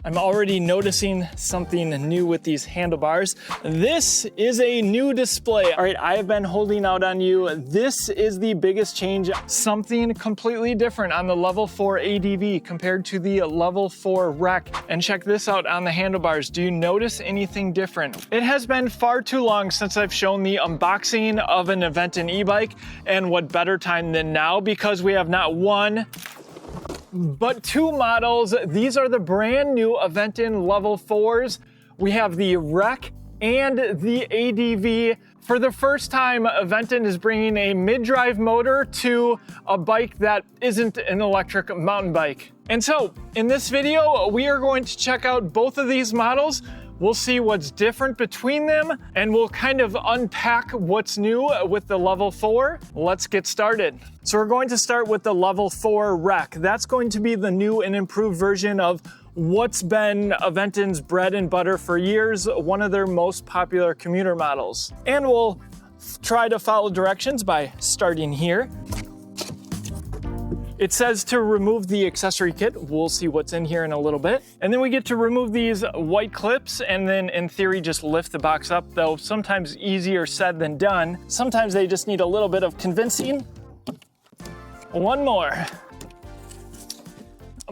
I'm already noticing something new with these handlebars. This is a new display. All right, I have been holding out on you. This is the biggest change. Something completely different on the Level 4 ADV compared to the Level 4 REC. And check this out on the handlebars. Do you notice anything different? It has been far too long since I've shown the unboxing of an Aventon e-bike, and what better time than now, because we have not one, but two models. These are the brand new Aventon Level 4s. We have the REC and the ADV. For the first time, Aventon is bringing a mid-drive motor to a bike that isn't an electric mountain bike. And so, in this video, we are going to check out both of these models. We'll see what's different between them, and we'll kind of unpack what's new with the Level 4. Let's get started. So we're going to start with the Level 4 REC. That's going to be the new and improved version of what's been Aventon's bread and butter for years, one of their most popular commuter models. And we'll try to follow directions by starting here. It says to remove the accessory kit. We'll see what's in here in a little bit. And then we get to remove these white clips and then in theory just lift the box up, though sometimes easier said than done. Sometimes they just need a little bit of convincing. One more.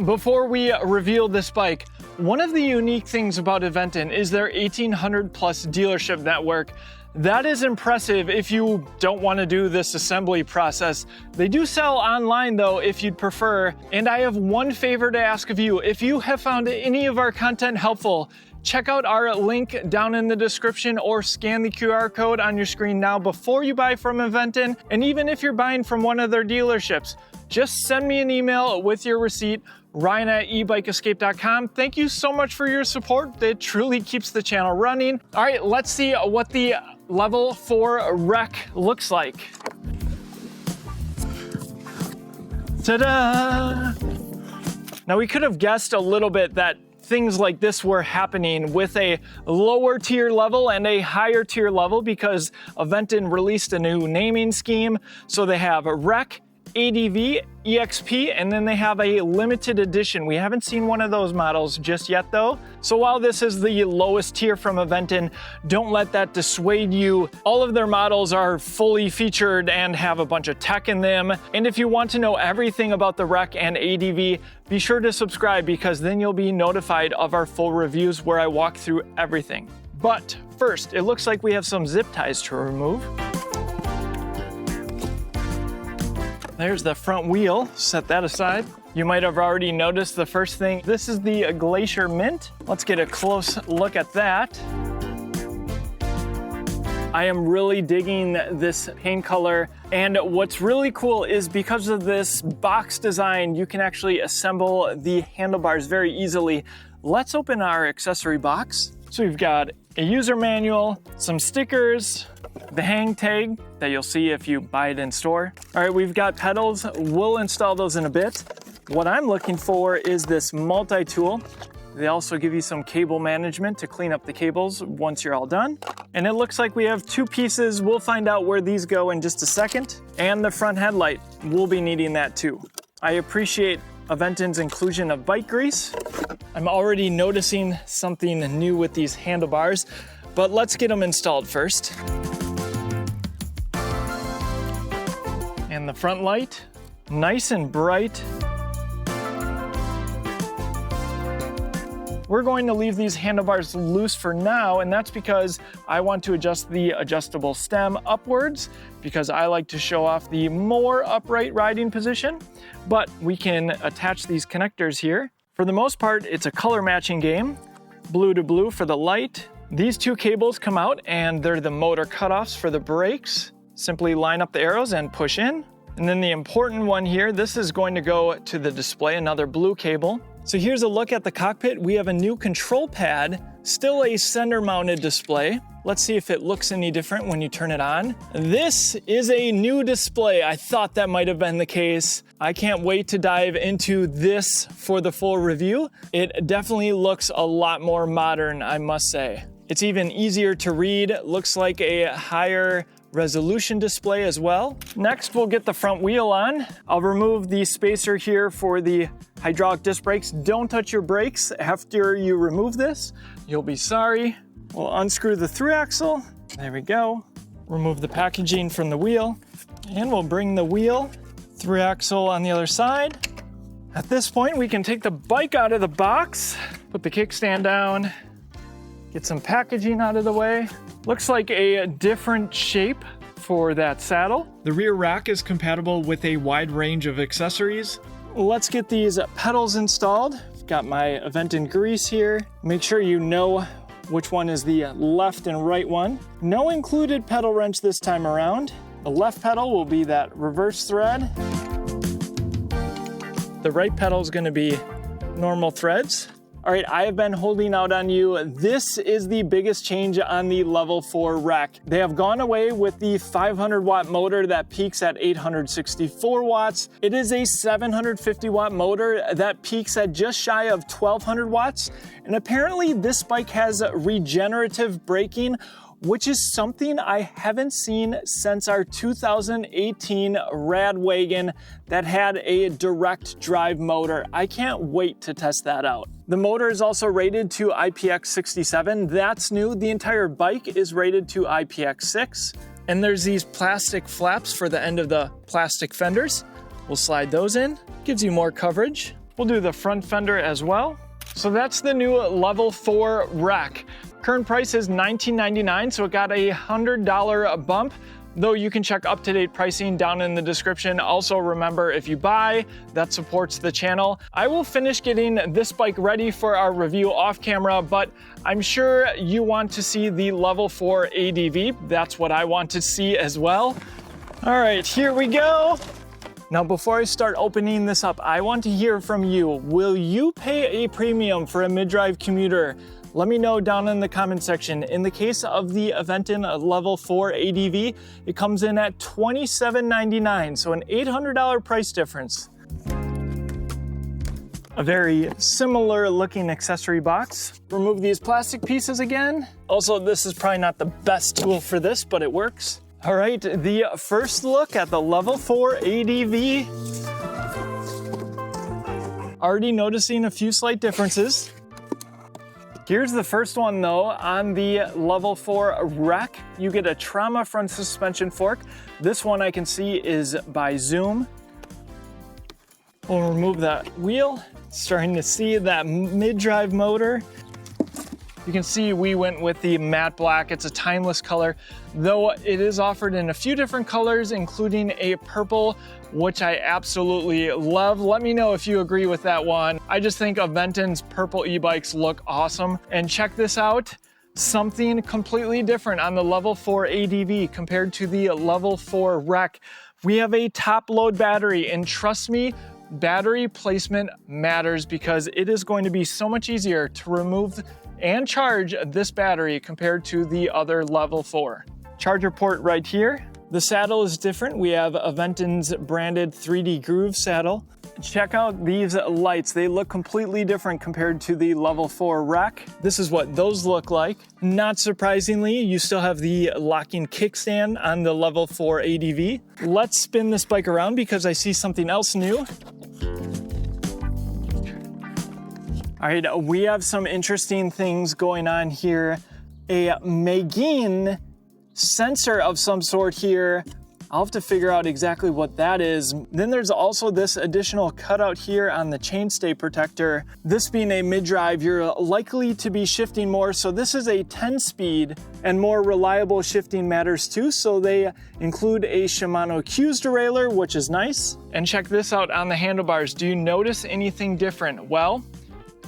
Before we reveal this bike, one of the unique things about Aventon is their 1,800 plus dealership network. That is impressive if you don't want to do this assembly process. They do sell online though, if you'd prefer. And I have one favor to ask of you. If you have found any of our content helpful, check out our link down in the description or scan the QR code on your screen now before you buy from Aventon. And even if you're buying from one of their dealerships, just send me an email with your receipt, Ryan@ebikeescape.com. Thank you so much for your support. It truly keeps the channel running. All right, let's see what the Level 4 REC looks like. Ta-da! Now we could have guessed a little bit that things like this were happening with a lower tier level and a higher tier level because Aventon released a new naming scheme. So they have REC, ADV, EXP, and then they have a limited edition. We haven't seen one of those models just yet though. So while this is the lowest tier from Aventon, don't let that dissuade you. All of their models are fully featured and have a bunch of tech in them. And if you want to know everything about the REC and ADV, be sure to subscribe because then you'll be notified of our full reviews where I walk through everything. But first, it looks like we have some zip ties to remove. There's the front wheel, set that aside. You might have already noticed the first thing. This is the Glacier Mint. Let's get a close look at that. I am really digging this paint color. And what's really cool is because of this box design, you can actually assemble the handlebars very easily. Let's open our accessory box. So we've got a user manual, some stickers, the hang tag that you'll see if you buy it in store. All right, we've got pedals. We'll install those in a bit. What I'm looking for is this multi-tool. They also give you some cable management to clean up the cables once you're all done. And it looks like we have two pieces. We'll find out where these go in just a second. And the front headlight, we'll be needing that too. I appreciate Aventon's inclusion of bike grease. I'm already noticing something new with these handlebars, but let's get them installed first. And the front light, nice and bright. We're going to leave these handlebars loose for now, and that's because I want to adjust the adjustable stem upwards because I like to show off the more upright riding position, but we can attach these connectors here. For the most part, it's a color matching game. Blue to blue for the light. These two cables come out and they're the motor cutoffs for the brakes. Simply line up the arrows and push in. And then the important one here, this is going to go to the display, another blue cable. So here's a look at the cockpit. We have a new control pad, still a center mounted display. Let's see if it looks any different when you turn it on. This is a new display. I thought that might have been the case. I can't wait to dive into this for the full review. It definitely looks a lot more modern, I must say. It's even easier to read. Looks like a higher resolution display as well. Next, we'll get the front wheel on. I'll remove the spacer here for the hydraulic disc brakes. Don't touch your brakes after you remove this. You'll be sorry. We'll unscrew the through axle. There we go. Remove the packaging from the wheel, and we'll bring the wheel through axle on the other side. At this point, we can take the bike out of the box, put the kickstand down, get some packaging out of the way. Looks like a different shape for that saddle. The rear rack is compatible with a wide range of accessories. Let's get these pedals installed. I've got my Aventon grease here. Make sure you know which one is the left and right one. No included pedal wrench this time around. The left pedal will be that reverse thread. The right pedal is going to be normal threads. All right, I have been holding out on you. This is the biggest change on the Level 4 REC. They have gone away with the 500 watt motor that peaks at 864 watts. It is a 750 watt motor that peaks at just shy of 1200 watts. And apparently this bike has regenerative braking, which is something I haven't seen since our 2018 Rad Wagon that had a direct drive motor. I can't wait to test that out. The motor is also rated to IPX67. That's new. The entire bike is rated to IPX6. And there's these plastic flaps for the end of the plastic fenders. We'll slide those in. Gives you more coverage. We'll do the front fender as well. So that's the new Level 4 REC. Current price is $19.99, so it got a $100 bump, though you can check up-to-date pricing down in the description. Also remember, if you buy, that supports the channel. I will finish getting this bike ready for our review off camera, but I'm sure you want to see the Level 4 ADV. That's what I want to see as well. All right, here we go. Now, before I start opening this up, I want to hear from you. Will you pay a premium for a mid-drive commuter? Let me know down in the comment section. In the case of the Aventon Level 4 ADV, it comes in at $27.99, so an $800 price difference. A very similar looking accessory box. Remove these plastic pieces again. Also, this is probably not the best tool for this, but it works. All right, the first look at the Level 4 ADV. Already noticing a few slight differences. Here's the first one though. On the Level 4 REC, you get a trauma front suspension fork. This one I can see is by Zoom. We'll remove that wheel. Starting to see that mid-drive motor. You can see we went with the matte black. It's a timeless color, though it is offered in a few different colors, including a purple, which I absolutely love. Let me know if you agree with that one. I just think Aventon's purple e-bikes look awesome. And check this out, something completely different on the Level 4 ADV compared to the Level 4 REC. We have a top load battery, and trust me, battery placement matters because it is going to be so much easier to remove and charge this battery compared to the other Level 4. Charger port right here. The saddle is different. We have Aventon's branded 3D Groove saddle. Check out these lights. They look completely different compared to the Level 4 REC. This is what those look like. Not surprisingly, you still have the locking kickstand on the Level 4 ADV. Let's spin this bike around because I see something else new. All right, we have some interesting things going on here. A Megain sensor of some sort here. I'll have to figure out exactly what that is. Then there's also this additional cutout here on the chainstay protector. This being a mid-drive, you're likely to be shifting more, so this is a 10-speed and more reliable shifting matters too, so they include a Shimano CUES derailleur, which is nice. And check this out on the handlebars. Do you notice anything different? Well,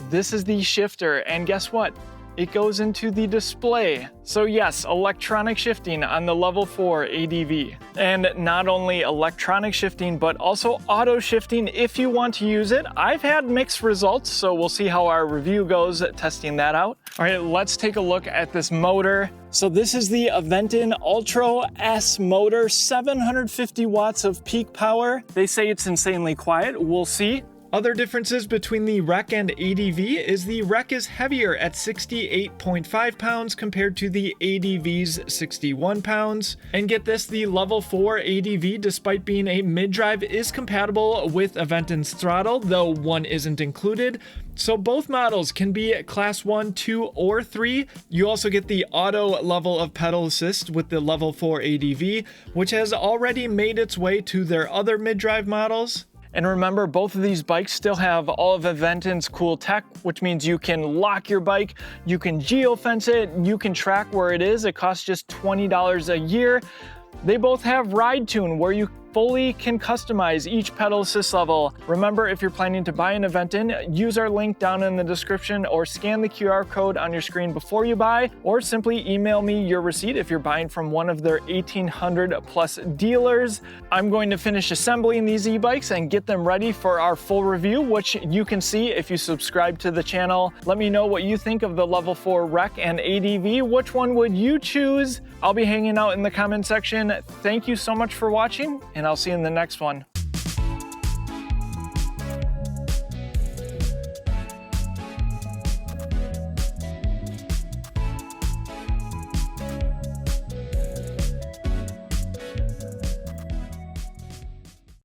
this is the shifter, and guess what? It goes into the display. So yes, electronic shifting on the Level 4 ADV. And not only electronic shifting, but also auto shifting if you want to use it. I've had mixed results, so we'll see how our review goes testing that out. All right, let's take a look at this motor. So this is the Aventon Ultro S motor, 750 watts of peak power. They say it's insanely quiet. We'll see. Other differences between the REC and ADV is the REC is heavier at 68.5 pounds compared to the ADV's 61 pounds. And get this, the Level 4 ADV, despite being a mid-drive, is compatible with Aventon's throttle, though one isn't included. So both models can be Class 1, 2, or 3. You also get the auto level of pedal assist with the Level 4 ADV, which has already made its way to their other mid-drive models. And remember, both of these bikes still have all of Aventon's cool tech, which means you can lock your bike, you can geofence it, you can track where it is. It costs just $20 a year. They both have Ride Tune, where you fully can customize each pedal assist level. Remember, if you're planning to buy an Aventon, use our link down in the description or scan the QR code on your screen before you buy, or simply email me your receipt if you're buying from one of their 1,800 plus dealers. I'm going to finish assembling these e-bikes and get them ready for our full review, which you can see if you subscribe to the channel. Let me know what you think of the Level 4 REC and ADV. Which one would you choose? I'll be hanging out in the comment section. Thank you so much for watching, and I'll see you in the next one.